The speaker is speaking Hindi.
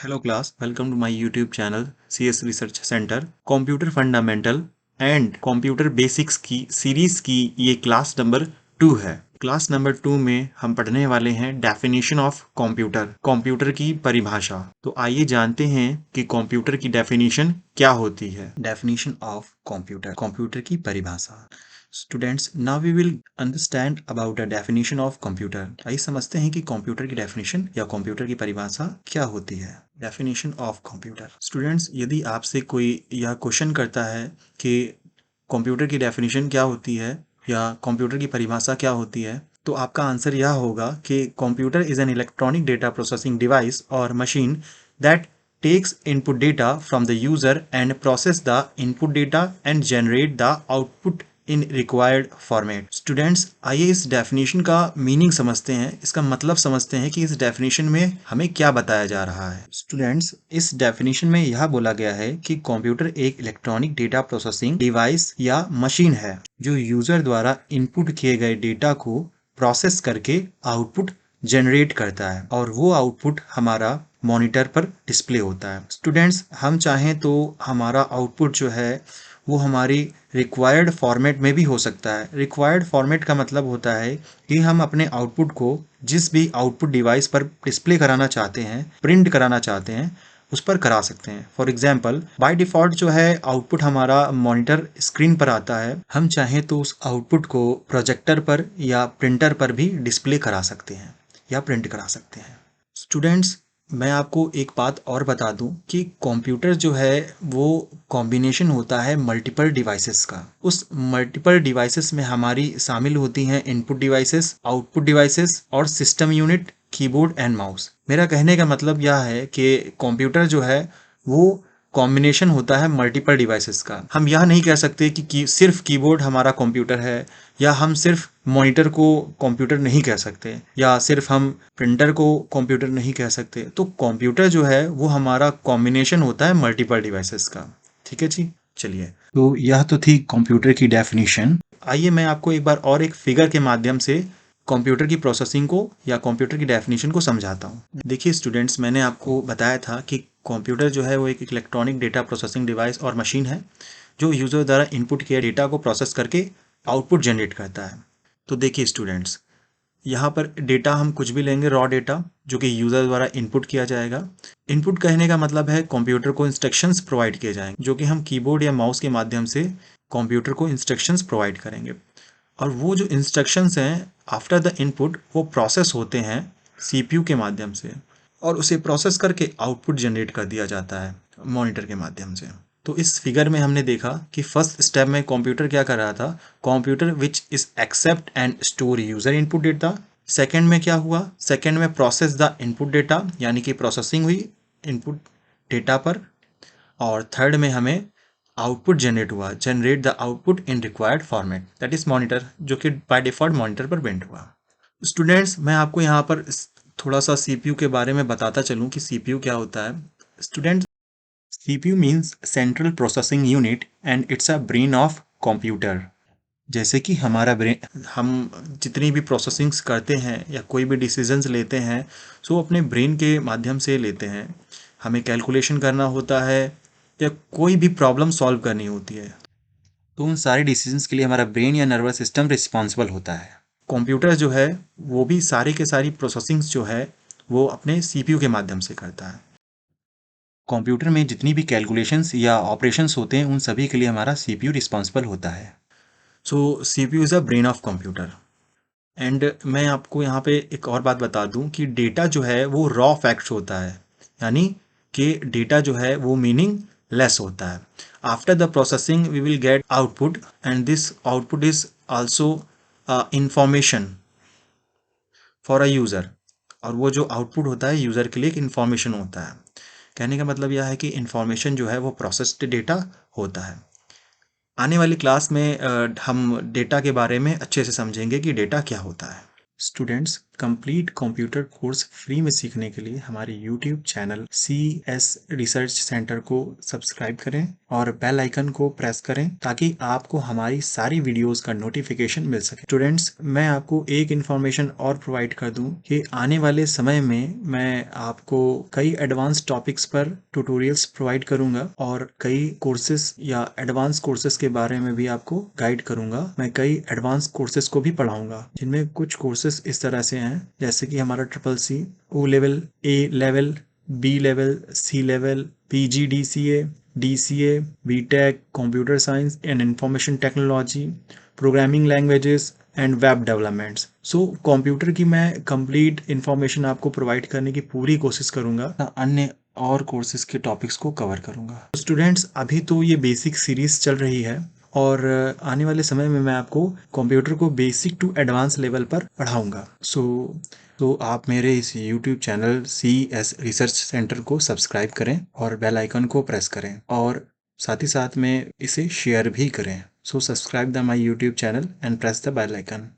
Hello class, welcome to my YouTube channel CS Research Center। Computer fundamental and computer basics की सीरीज की ये क्लास नंबर 2 है। क्लास नंबर 2 में हम पढ़ने वाले हैं डेफिनेशन ऑफ कंप्यूटर, कंप्यूटर की परिभाषा। तो आइए जानते हैं कि कंप्यूटर की डेफिनेशन क्या होती है। डेफिनेशन ऑफ कंप्यूटर, कंप्यूटर की परिभाषा। Students, now we will understand about the definition of computer. आइए समझते हैं कि कंप्यूटर की डेफिनेशन या कंप्यूटर की परिभाषा क्या होती है। Definition of computer. स्टूडेंट्स, यदि आपसे कोई यह क्वेश्चन करता है कि कंप्यूटर की डेफिनेशन क्या होती है या कंप्यूटर की परिभाषा क्या होती है, तो आपका आंसर यह होगा कि computer is an electronic data processing device और machine that takes input data from the user and process the input data and generate the output in required format। Students, आइए इस डेफिनेशन का मीनिंग समझते हैं, इसका मतलब समझते हैं कि इस डेफिनेशन में हमें क्या बताया जा रहा है। स्टूडेंट्स, इस डेफिनेशन में यह बोला गया है कि कंप्यूटर एक इलेक्ट्रॉनिक डेटा प्रोसेसिंग डिवाइस या मशीन है जो यूजर द्वारा इनपुट किए गए डेटा को प्रोसेस करके आउटपुट जनरेट करता है और वो आउटपुट हमारा मॉनिटर पर डिस्प्ले होता है। स्टूडेंट्स, हम चाहें तो हमारा आउटपुट जो है वो हमारी रिक्वायर्ड फॉर्मेट में भी हो सकता है। रिक्वायर्ड फॉर्मेट का मतलब होता है कि हम अपने आउटपुट को जिस भी आउटपुट डिवाइस पर डिस्प्ले कराना चाहते हैं, प्रिंट कराना चाहते हैं, उस पर करा सकते हैं। फॉर एग्जाम्पल, बाय डिफॉल्ट जो है आउटपुट हमारा मॉनिटर स्क्रीन पर आता है। हम चाहें तो उस आउटपुट को प्रोजेक्टर पर या प्रिंटर पर भी डिस्प्ले करा सकते हैं या प्रिंट करा सकते हैं। स्टूडेंट्स, मैं आपको एक बात और बता दूं कि कंप्यूटर जो है वो कॉम्बिनेशन होता है मल्टीपल डिवाइसेस का। उस मल्टीपल डिवाइसेस में हमारी शामिल होती हैं इनपुट डिवाइसेस, आउटपुट डिवाइसेस और system unit, keyboard and mouse. मेरा कहने का मतलब यह है कि कंप्यूटर जो है वो कॉम्बिनेशन होता है मल्टीपल डिवाइसेस का। हम यह नहीं कह सकते कि सिर्फ कीबोर्ड हमारा कंप्यूटर है, या हम सिर्फ मॉनिटर को कंप्यूटर नहीं कह सकते, या सिर्फ हम प्रिंटर को कंप्यूटर नहीं कह सकते। तो कंप्यूटर जो है वो हमारा कॉम्बिनेशन होता है मल्टीपल डिवाइसेस का। ठीक है जी, चलिए। तो यह तो थी कंप्यूटर की डेफिनेशन। आइए मैं आपको एक बार और एक फिगर के माध्यम से कंप्यूटर की प्रोसेसिंग को या कंप्यूटर की डेफिनेशन को समझाता हूँ। देखिए स्टूडेंट्स, मैंने आपको बताया था कि कंप्यूटर जो है वो एक इलेक्ट्रॉनिक डेटा प्रोसेसिंग डिवाइस और मशीन है जो यूजर द्वारा इनपुट किए डेटा को प्रोसेस करके आउटपुट जनरेट करता है। तो देखिए स्टूडेंट्स, यहाँ पर डेटा हम कुछ भी लेंगे, रॉ डेटा जो कि यूजर द्वारा इनपुट किया जाएगा। इनपुट कहने का मतलब है कंप्यूटर को इंस्ट्रक्शंस प्रोवाइड किए जाएंगे जो कि हम कीबोर्ड या माउस के माध्यम से कंप्यूटर को इंस्ट्रक्शंस प्रोवाइड करेंगे। और वो जो इंस्ट्रक्शंस हैं आफ्टर द इनपुट वो प्रोसेस होते हैं सीपीयू के माध्यम से और उसे प्रोसेस करके आउटपुट जनरेट कर दिया जाता है मॉनिटर के माध्यम से। तो इस फिगर में हमने देखा कि फर्स्ट स्टेप में कंप्यूटर क्या कर रहा था, computer which is accept and store user input data. Second में क्या हुआ, सेकेंड में प्रोसेस द इनपुट डेटा, यानी कि प्रोसेसिंग हुई इनपुट डेटा पर। और थर्ड में हमें आउटपुट जनरेट हुआ, generate the output in required format, that is monitor, जो कि बाय डिफॉल्ट मॉनिटर पर प्रिंट हुआ। स्टूडेंट्स, मैं आपको यहाँ पर थोड़ा सा सीपीयू के बारे में बताता चलूँ कि सीपीयू क्या होता है। Students, CPU means central processing unit and it's a brain of computer. जैसे कि हमारा ब्रेन, हम जितनी भी प्रोसेसिंग्स करते हैं या कोई भी डिसीजंस लेते हैं सो अपने ब्रेन के माध्यम से लेते हैं। हमें कैलकुलेशन करना होता है या कोई भी प्रॉब्लम सॉल्व करनी होती है, तो उन सारे डिसीजंस के लिए हमारा ब्रेन या नर्वस सिस्टम रिस्पॉन्सिबल होता है। कंप्यूटर जो है वो भी सारे के सारी प्रोसेसिंग्स जो है वो अपने सीपीयू के माध्यम से करता है। कंप्यूटर में जितनी भी कैलकुलेशंस या ऑपरेशंस होते हैं उन सभी के लिए हमारा सीपीयू रिस्पॉन्सिबल होता है। So CPU is a brain of computer. And मैं आपको यहाँ पे एक और बात बता दूँ कि डेटा जो है वो रॉ फैक्ट्स होता है, यानी कि डेटा जो है वो मीनिंग लेस होता है। After the processing we will get output and this output is also information for a user. और वो जो आउटपुट होता है यूज़र के लिए एक इंफॉर्मेशन होता है। कहने का मतलब यह है कि इंफॉर्मेशन जो है वो प्रोसेस्ड डेटा होता है। आने वाली क्लास में हम डेटा के बारे में अच्छे से समझेंगे कि डेटा क्या होता है। Students, complete computer course free में सीखने के लिए हमारे YouTube channel CS research centre को सब्सक्राइब करें और बेल आइकन को प्रेस करें ताकि आपको हमारी सारी वीडियोस का नोटिफिकेशन मिल सके। स्टूडेंट्स, मैं आपको एक इन्फॉर्मेशन और प्रोवाइड कर दूं कि आने वाले समय में मैं आपको कई एडवांस टॉपिक्स पर ट्यूटोरियल्स प्रोवाइड करूंगा और कई कोर्सेज या एडवांस कोर्सेज के बारे में भी आपको गाइड करूंगा। मैं कई एडवांस कोर्सेज को भी पढ़ाऊंगा, जिनमें कुछ कोर्सेज इस तरह से हैं जैसे कि हमारा CCC, O level, A level, B level, C level, PGDCA, DCA, BTech, computer science and information technology, programming languages and web developments. So computer की मैं कंप्लीट इंफॉर्मेशन आपको प्रोवाइड करने की पूरी कोशिश करूंगा। अन्य और कोर्सेज के टॉपिक्स को कवर करूंगा। स्टूडेंट्स, अभी तो ये बेसिक सीरीज चल रही है और आने वाले समय में मैं आपको कंप्यूटर को बेसिक टू एडवांस लेवल पर पढ़ाऊंगा। तो आप मेरे इस YouTube channel CS research centre को सब्सक्राइब करें और बेल आइकन को प्रेस करें और साथ ही साथ में इसे शेयर भी करें। So subscribe the my YouTube channel and press the bell icon.